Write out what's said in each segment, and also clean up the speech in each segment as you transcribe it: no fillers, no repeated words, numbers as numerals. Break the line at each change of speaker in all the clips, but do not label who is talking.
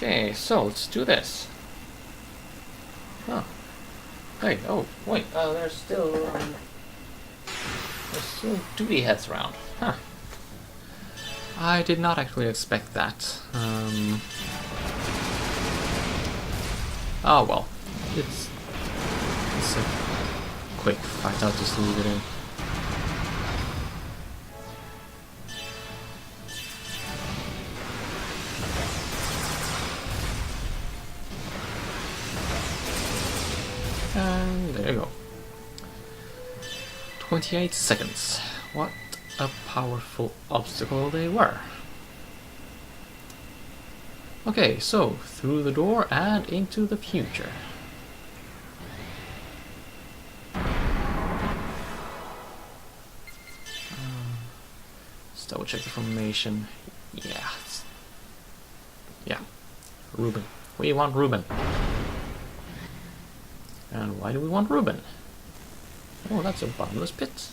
Okay, so let's do this. Huh. Hey, oh, wait, there's still 2D heads around. Huh. I did not actually expect that. Oh well. It's a quick fight, I'll just leave it in. And there you go. 28 seconds. What a powerful obstacle they were. Okay, so through the door and into the future. Let's double check the formation. Yeah. Yeah. Ruben. We want Ruben. And why do we want Ruben? Oh, that's a bottomless pit.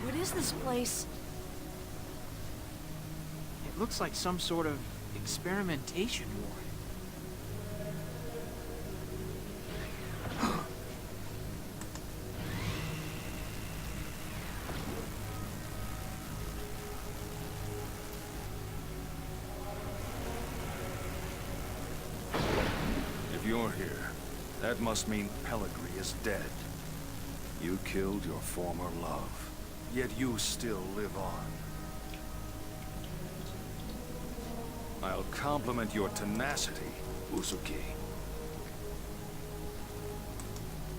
What is this place?
It looks like some sort of experimentation ward.
If you're here, that must mean Pellegrini is dead. You killed your former love, yet you still live on. I'll compliment your tenacity, Uzuki.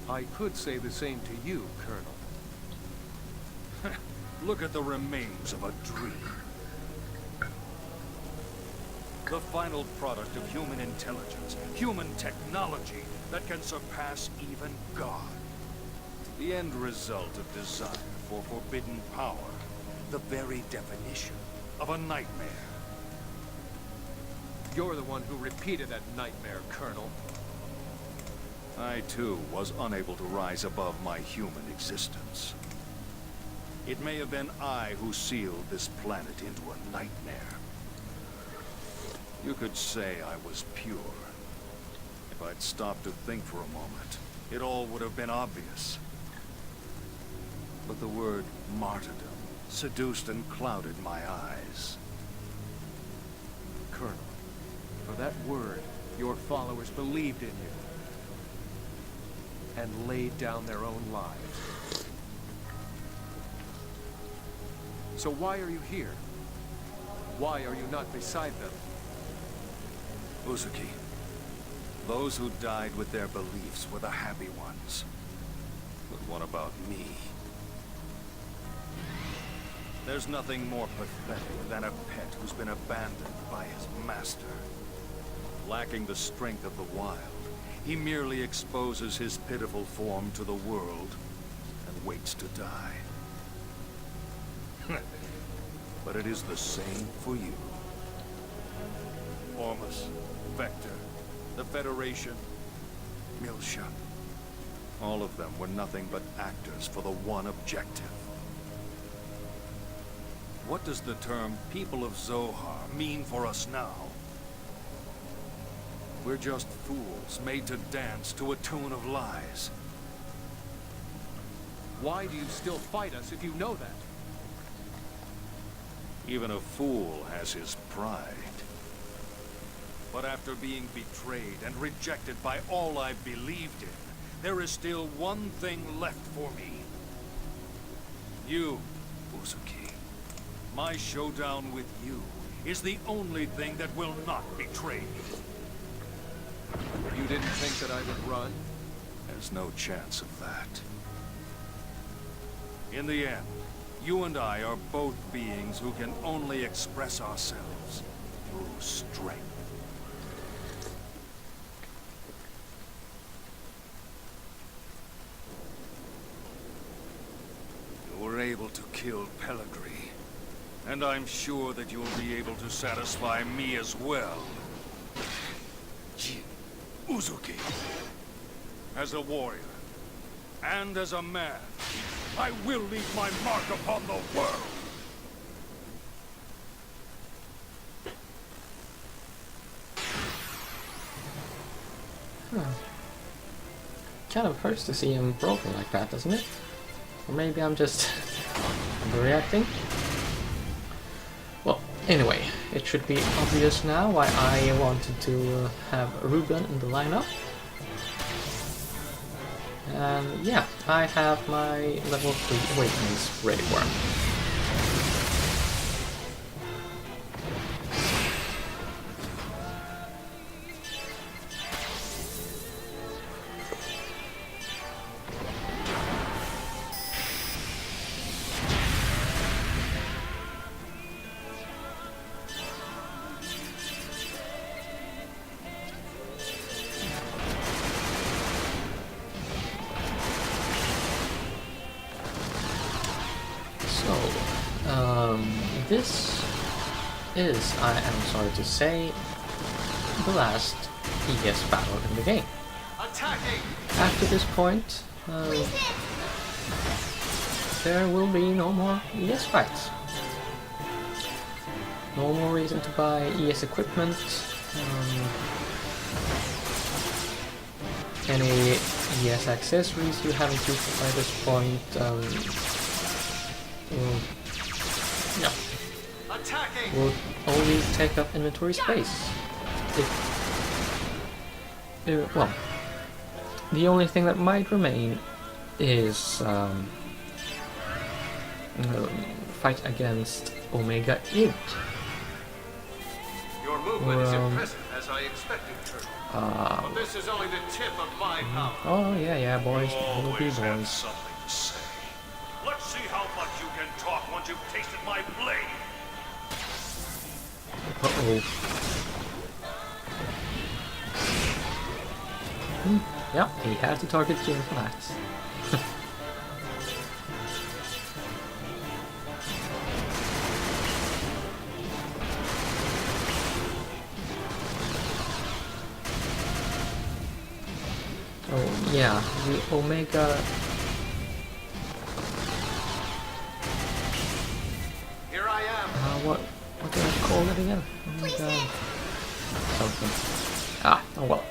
I could say the same to you, Colonel.
Look at the remains of a dream. The final product of human intelligence, human technology that can surpass even God. The end result of desire for forbidden power. The very definition of a nightmare.
You're the one who repeated that nightmare, Colonel.
I, too, was unable to rise above my human existence. It may have been I who sealed this planet into a nightmare. You could say I was pure. If I'd stopped to think for a moment, it all would have been obvious. But the word martyrdom seduced and clouded my eyes.
Colonel, for that word, your followers believed in you. And laid down their own lives. So why are you here? Why are you not beside them?
Uzuki, those who died with their beliefs were the happy ones. But what about me? There's nothing more pathetic than a pet who's been abandoned by his master. Lacking the strength of the wild, he merely exposes his pitiful form to the world and waits to die. But it is the same for you. Ormus, Vector, the Federation, Miltia. All of them were nothing but actors for the one objective. What does the term people of Zohar mean for us now? We're just fools made to dance to a tune of lies.
Why do you still fight us if you know that?
Even a fool has his pride. But after being betrayed and rejected by all I believed in, there is still one thing left for me. You, Uzuki. My showdown with you is the only thing that will not betray me.
You didn't think that I would run?
There's no chance of that. In the end, you and I are both beings who can only express ourselves through strength. You were able to kill Pellegrini, and I'm sure that you'll be able to satisfy me as well. Uzuki. As a warrior, and as a man, I will leave my mark upon the world.
Kind of hurts to see him broken like that, doesn't it? Or maybe I'm just overreacting. Well, anyway, it should be obvious now why I wanted to have Ruben in the lineup. And yeah, I have my level 3 awakenings ready for him. This is, I am sorry to say, the last ES battle in the game.
Attacking!
After this point, there will be no more ES fights. No more reason to buy ES equipment. Any ES accessories you haven't used by this point. No. Will only take up inventory space. Well, the only thing that might remain is fight against Omega Id.
Your movement is impressive, as I expected, Colonel. But this is only the tip of my power.
Oh yeah, boys.
You
Will be
always have
boys.
something to say. Let's see how much you can talk once you've tasted my blade.
Uh-oh. Yeah, he had to target Jim for that. Oh yeah, the Omega.
Here I am.
What did I call it again? Omega something. Oh well.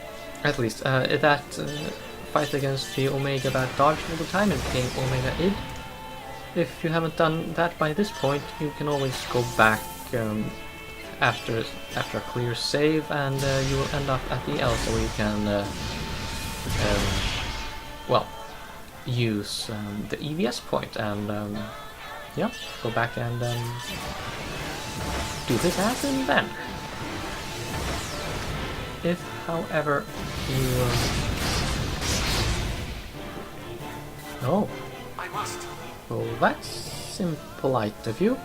At least that fight against the Omega that dodged all the time and became Omega Id. If you haven't done that by this point, you can always go back after a clear save, and you will end up at the Elsa where you can well, use the EVS point and yeah, go back and do his ass in then. If, however, you oh,
I must.
well, that's impolite of you.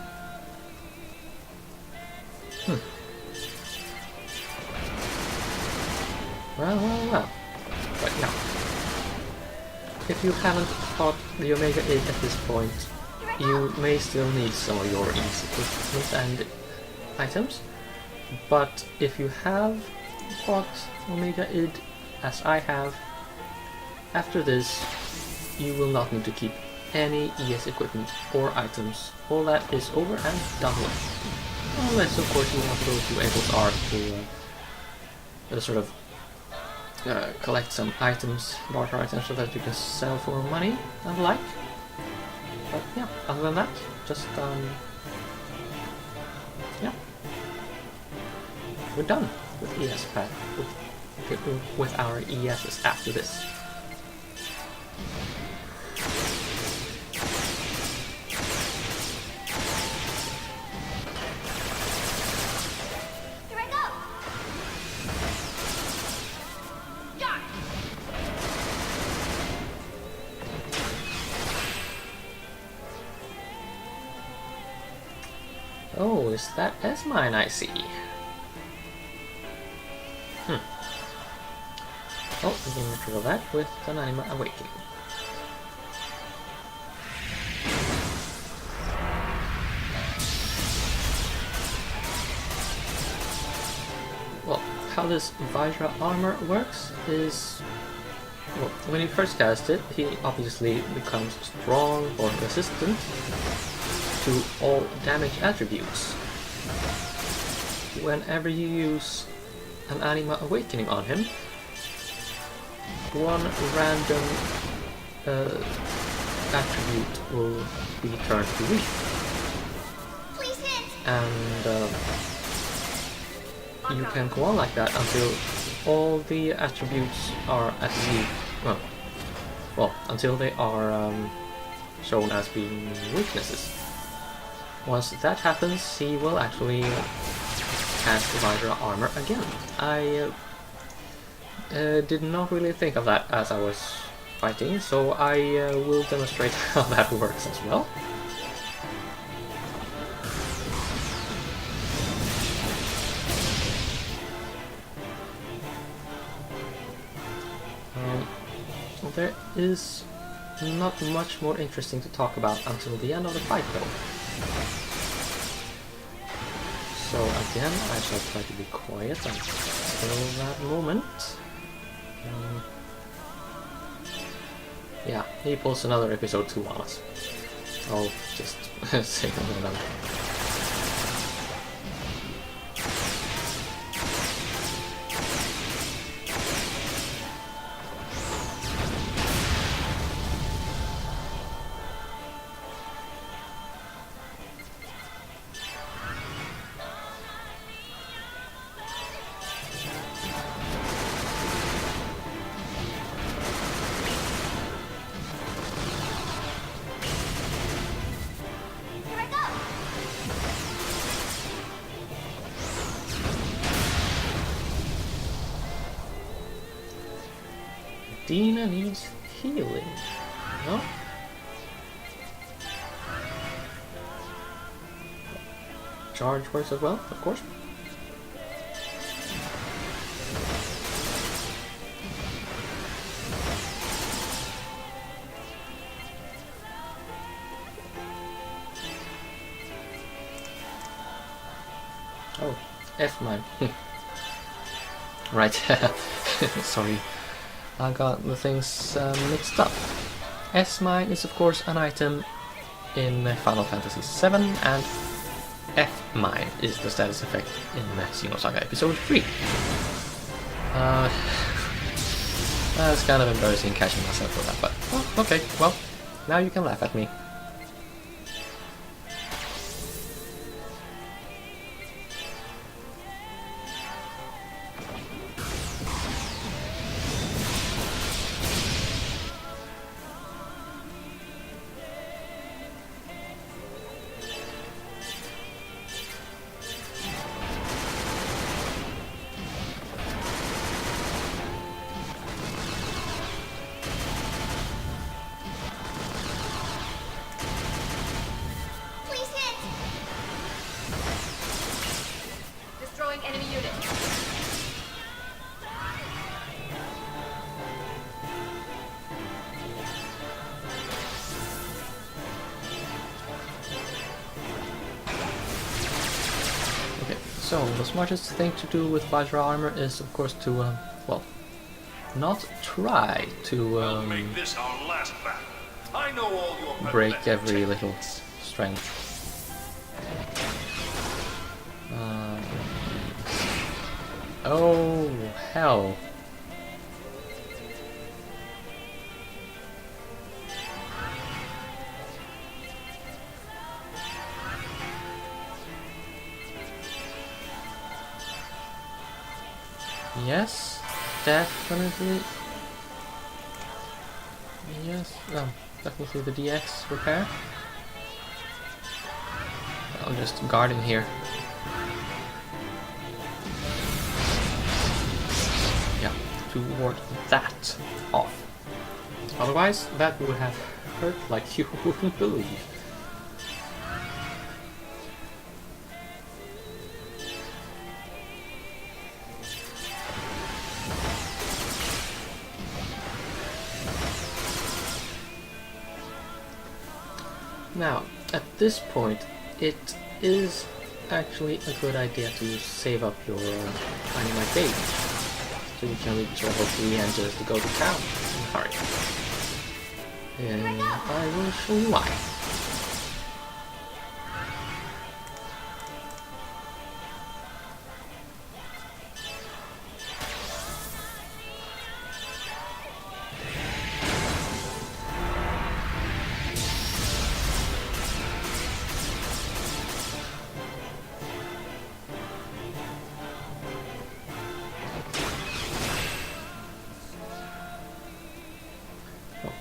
Well. But no. If you haven't fought the Omega 8 at this point, you may still need some of your easy equipment and items. But if you have fought Omega Id, as I have, after this, you will not need to keep any ES equipment or items. All that is over and done with. Unless, of course, you want to go to Abel's Art to sort of collect some items, barter items, so that you can sell for money and the like. But yeah, other than that, just yeah, we're done with ES path with our ESs after this.
Here I go. Yeah.
Oh, is that S-Mine I see? Oh, we can control that with an Anima Awakening. Well, how this Vajra armor works is well, when you first cast it, he obviously becomes strong or resistant to all damage attributes. Whenever you use an Anima Awakening on him, one random attribute will be turned to weak.
Please hit.
And you can go on like that until all the attributes are at weak. Well, until they are shown as being weaknesses. Once that happens, he will actually cast Hydra Armor again. I did not really think of that as I was fighting, so I will demonstrate how that works as well. There is not much more interesting to talk about until the end of the fight, though. So again, I shall try to be quiet until that moment. Yeah, he pulls another episode 2 on us. I'll just say something about it. Dina needs healing. No? Charge works as well, of course. Oh, F mine. Right. Sorry. I got the things mixed up. S-Mine is of course an item in Final Fantasy VII, and F-Mine is the status effect in Xenosaga Episode 3. That's kind of embarrassing catching myself for that, but oh, okay, well, now you can laugh at me.
Enemy unit.
Okay, so the smartest thing to do with Vajra armor is, of course, to well, not try to
make this our last battle. I know all your
break every little strength. Oh, hell. Yes, definitely. Yes, definitely the DX repair. I'm just guarding here. To ward that off. Otherwise, that would have hurt like you wouldn't believe. Now, at this point, it is actually a good idea to save up your Anima gauge, so you can reach level 3 and just go to town and hurry. And I will show you why.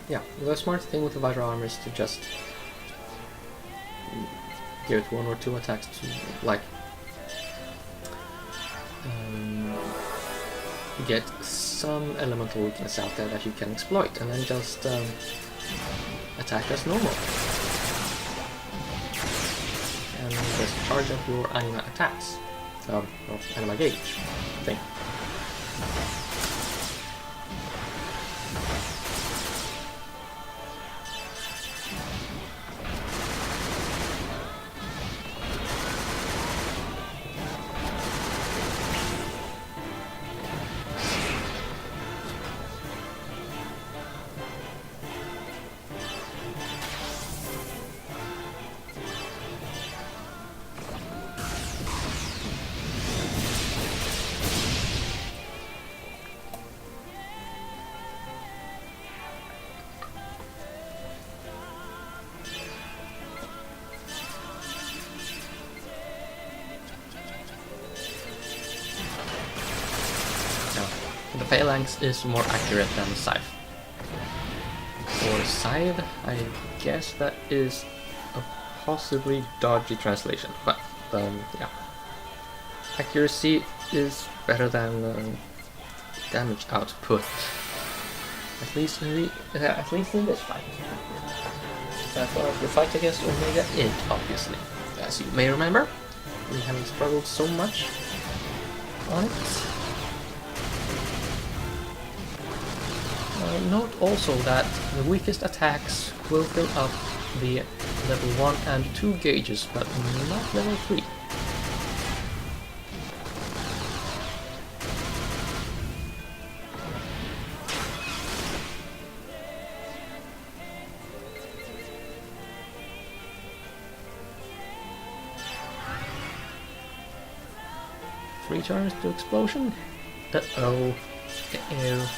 Yeah, the smart thing with the Vital Armor is to just give it 1 or 2 attacks to, like, get some elemental weakness out there that you can exploit, and then just attack as normal. And just charge up your anima attacks, or anima gauge thing. The Phalanx is more accurate than Scythe. For Scythe, I guess that is a possibly dodgy translation, but yeah. Accuracy is better than damage output. At least in this fight. As well as the fight against Omega Id, obviously. As you may remember, we haven't struggled so much on it. Note also that the weakest attacks will fill up the level 1 and 2 gauges, but not level 3. Three turns to explosion. Uh-oh. Uh-oh.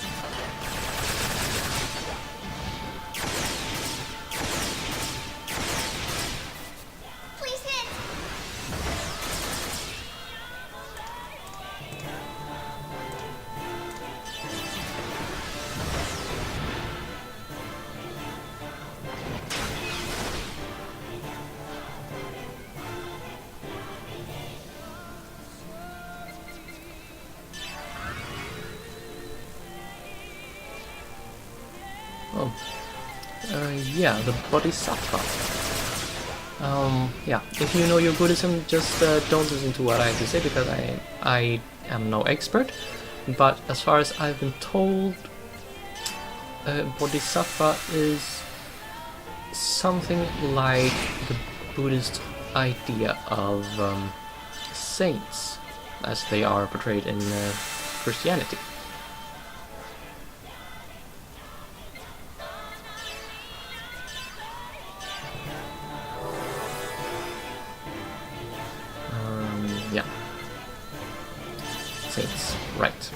Yeah, the Bodhisattva. Yeah, if you know your Buddhism, just don't listen to what I have to say, because I am no expert. But as far as I've been told, Bodhisattva is something like the Buddhist idea of saints, as they are portrayed in Christianity. Yeah. Saints, right.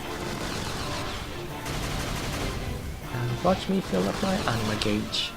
And watch me fill up my anima gauge.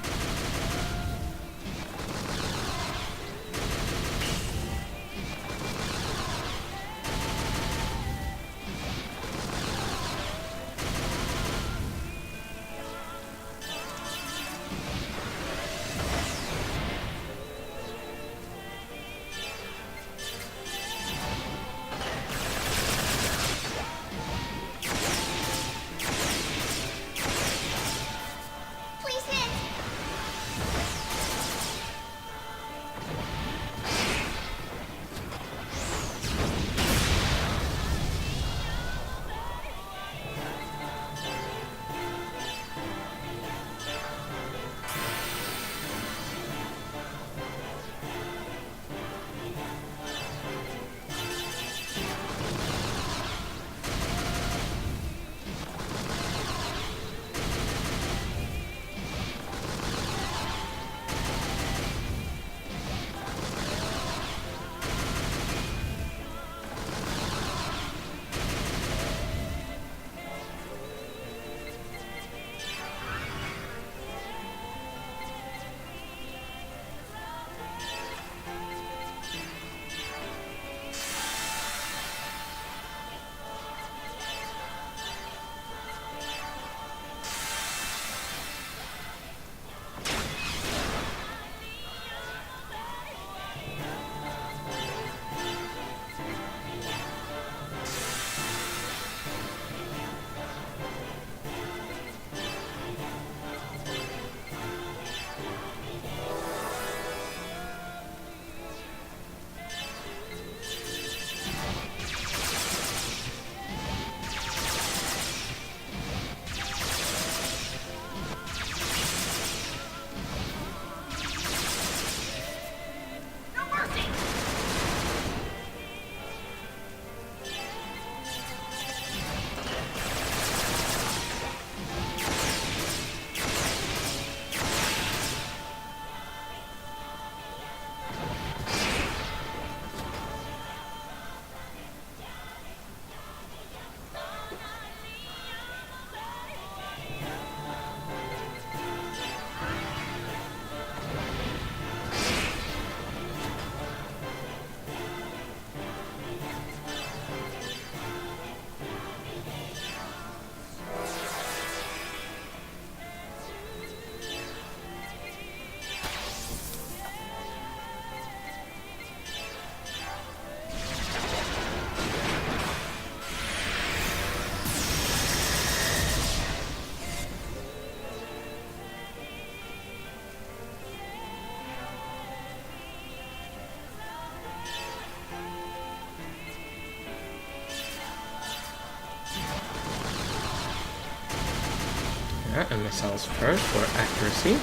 missiles first for accuracy.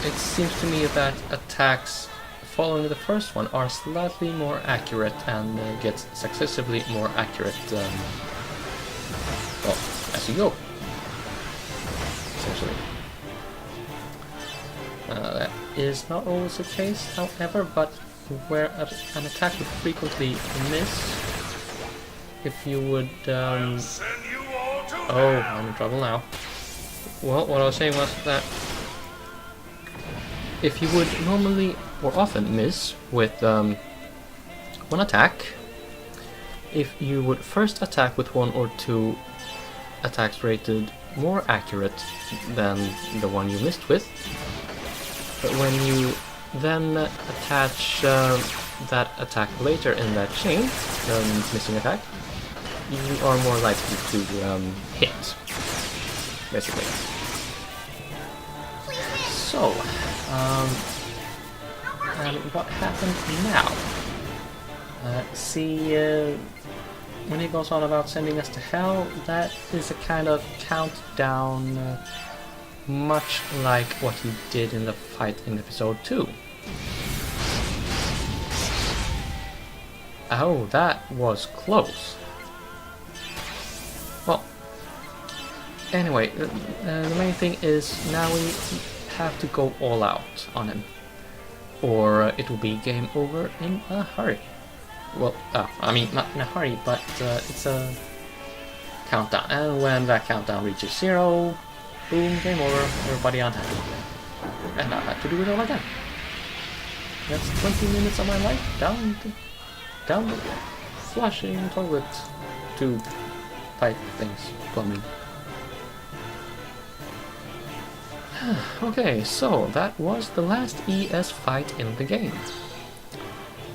It seems to me that attacks following the first one are slightly more accurate and get successively more accurate well, as you go, essentially. That is not always the case, however, but where an attack would frequently miss, if you would... oh, I'm in trouble now. Well, what I was saying was that if you would normally or often miss with one attack, if you would first attack with 1 or 2 attacks rated more accurate than the one you missed with, but when you then attach that attack later in that chain, the missing attack, you are more likely to hit, basically. So, and what happened now? See, when he goes on about sending us to hell, that is a kind of countdown, much like what he did in the fight in episode 2. Oh, that was close. Well, anyway, the main thing is now we have to go all out on him, or it will be game over in a hurry. Well, I mean, not in a hurry, but it's a countdown, and when that countdown reaches 0, boom, game over, everybody unhappy. And I have to do it all again. That's 20 minutes of my life down the flushing toilet tube pipe things, plumbing. Okay, so that was the last ES fight in the game.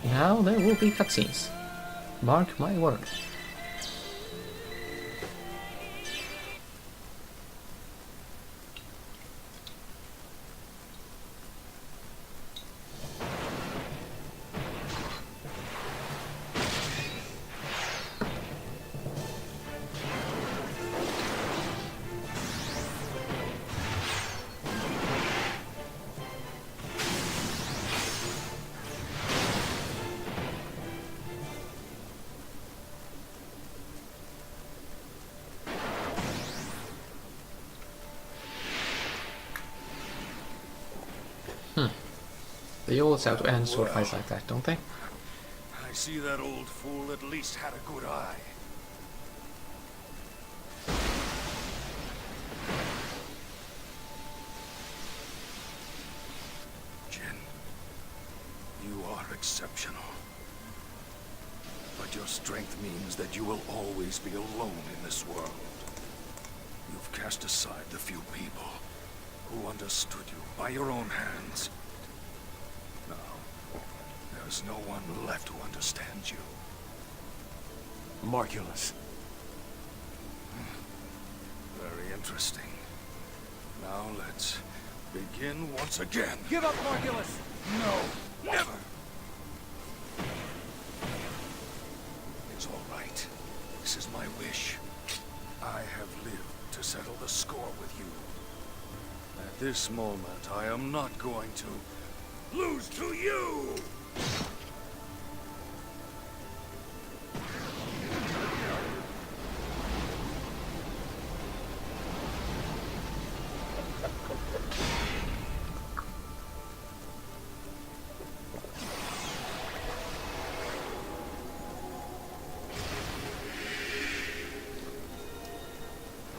Now there will be cutscenes. Mark my word. They always have to end sword fights like that, don't they?
I see that old fool at least had a good eye. Jin, you are exceptional. But your strength means that you will always be alone in this world. You've cast aside the few people who understood you by your own hands. Now, there's no one left who understands you.
Marculus.
Very interesting. Now let's begin once again.
Give up, Marculus!
No, never. It's all right. This is my wish. I have lived to settle the score with you. At this moment, I am not going to lose to you!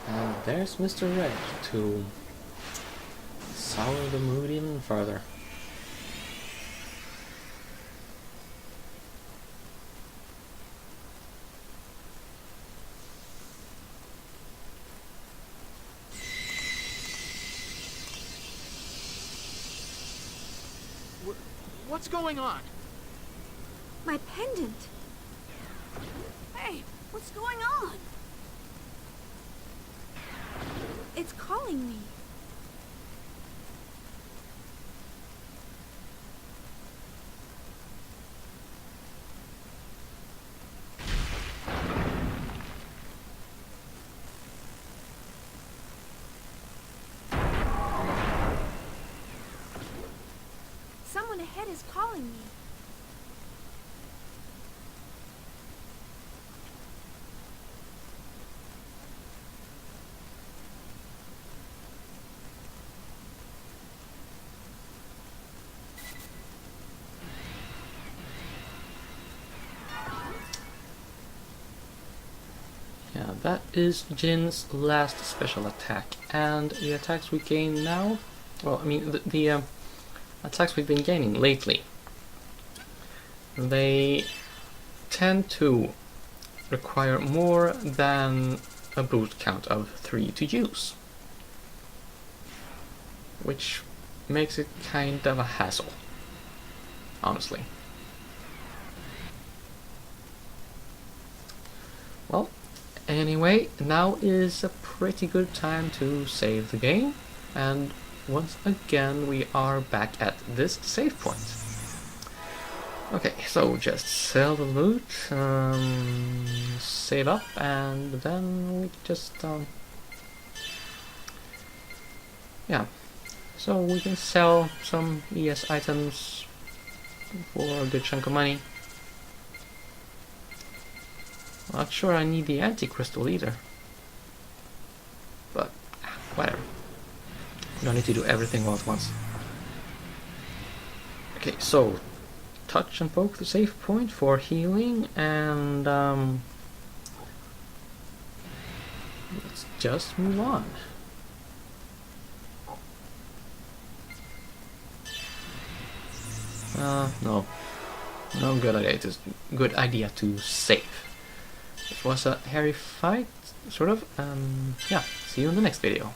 And there's Mr. Red to sour the mood even further.
What's going on?
My pendant. Hey, what's going on? It's calling me. one ahead is calling me.
Yeah, that is Jin's last special attack, and the attacks we gain now, well, I mean, the attacks we've been gaining lately, they tend to require more than a boost count of 3 to use, which makes it kind of a hassle, honestly. Well, anyway, now is a pretty good time to save the game, and once again we are back at this save point. Okay, so just sell the loot, save up, and then we just yeah, so we can sell some ES items for a good chunk of money. Not sure I need the anti-crystal either, but whatever. Don't need to do everything all at once. Okay, so touch and poke the save point for healing, and let's just move on. No good idea to save. It was a hairy fight, sort of. Yeah, see you in the next video.